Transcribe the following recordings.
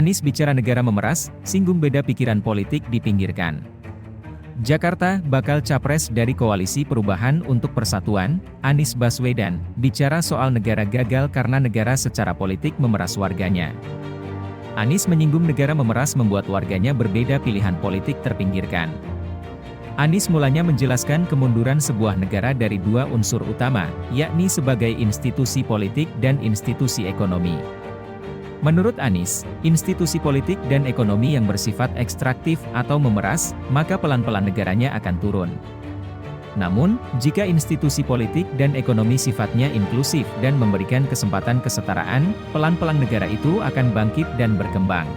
Anies bicara negara memeras, singgung beda pikiran politik dipinggirkan. Jakarta, bakal capres dari Koalisi Perubahan untuk Persatuan, Anies Baswedan, bicara soal negara gagal karena negara secara politik memeras warganya. Anies menyinggung negara memeras membuat warganya berbeda pilihan politik terpinggirkan. Anies mulanya menjelaskan kemunduran sebuah negara dari dua unsur utama, yakni sebagai institusi politik dan institusi ekonomi. Menurut Anies, institusi politik dan ekonomi yang bersifat ekstraktif atau memeras, maka pelan-pelan negaranya akan turun. Namun, jika institusi politik dan ekonomi sifatnya inklusif dan memberikan kesempatan kesetaraan, pelan-pelan negara itu akan bangkit dan berkembang.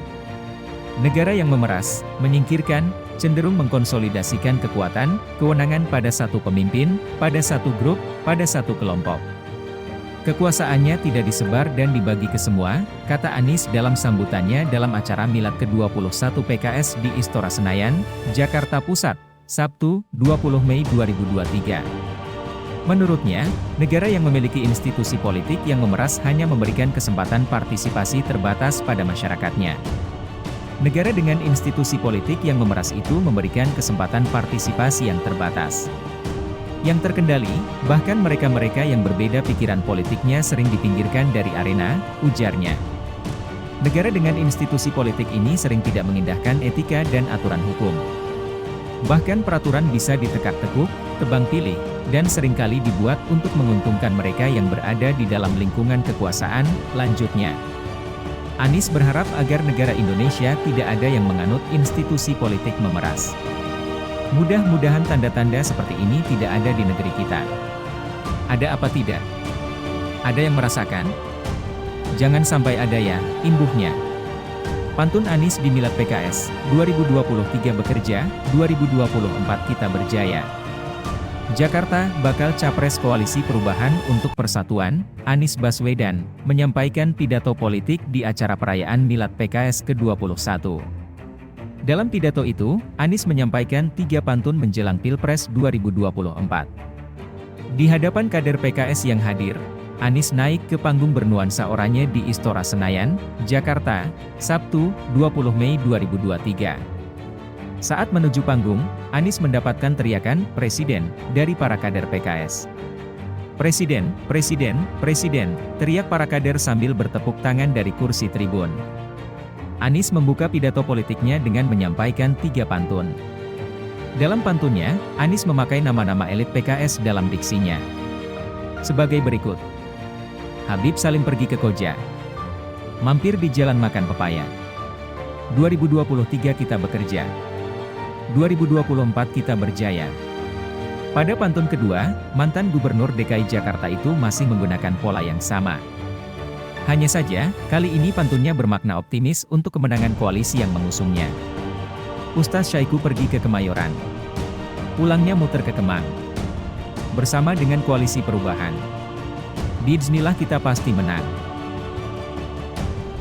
Negara yang memeras, menyingkirkan, cenderung mengkonsolidasikan kekuatan, kewenangan pada satu pemimpin, pada satu grup, pada satu kelompok. Kekuasaannya tidak disebar dan dibagi ke semua, kata Anies dalam sambutannya dalam acara Milad ke-21 PKS di Istora Senayan, Jakarta Pusat, Sabtu, 20 Mei 2023. Menurutnya, negara yang memiliki institusi politik yang memeras hanya memberikan kesempatan partisipasi terbatas pada masyarakatnya. Negara dengan institusi politik yang memeras itu memberikan kesempatan partisipasi yang terbatas. Yang terkendali, bahkan mereka-mereka yang berbeda pikiran politiknya sering dipinggirkan dari arena, ujarnya. Negara dengan institusi politik ini sering tidak mengindahkan etika dan aturan hukum. Bahkan peraturan bisa ditekak-tekuk, tebang pilih, dan seringkali dibuat untuk menguntungkan mereka yang berada di dalam lingkungan kekuasaan, lanjutnya. Anies berharap agar negara Indonesia tidak ada yang menganut institusi politik memeras. Mudah-mudahan tanda-tanda seperti ini tidak ada di negeri kita. Ada apa tidak? Ada yang merasakan? Jangan sampai ada ya, imbuhnya. Pantun Anies di Milad PKS, 2023 bekerja, 2024 kita berjaya. Jakarta, bakal capres Koalisi Perubahan untuk Persatuan, Anies Baswedan, menyampaikan pidato politik di acara perayaan Milad PKS ke-21. Dalam pidato itu, Anies menyampaikan 3 pantun menjelang Pilpres 2024. Di hadapan kader PKS yang hadir, Anies naik ke panggung bernuansa oranye di Istora Senayan, Jakarta, Sabtu, 20 Mei 2023. Saat menuju panggung, Anies mendapatkan teriakan "Presiden" dari para kader PKS. "Presiden, Presiden, Presiden," teriak para kader sambil bertepuk tangan dari kursi tribun. Anies membuka pidato politiknya dengan menyampaikan 3 pantun. Dalam pantunnya, Anies memakai nama-nama elit PKS dalam diksinya. Sebagai berikut. Habib Salim pergi ke Koja. Mampir di jalan makan pepaya. 2023 kita bekerja. 2024 kita berjaya. Pada pantun kedua, mantan Gubernur DKI Jakarta itu masih menggunakan pola yang sama. Hanya saja, kali ini pantunnya bermakna optimis untuk kemenangan koalisi yang mengusungnya. Ustaz Syaiqo pergi ke Kemayoran. Pulangnya muter ke Kemang. Bersama dengan Koalisi Perubahan. Bismillah kita pasti menang.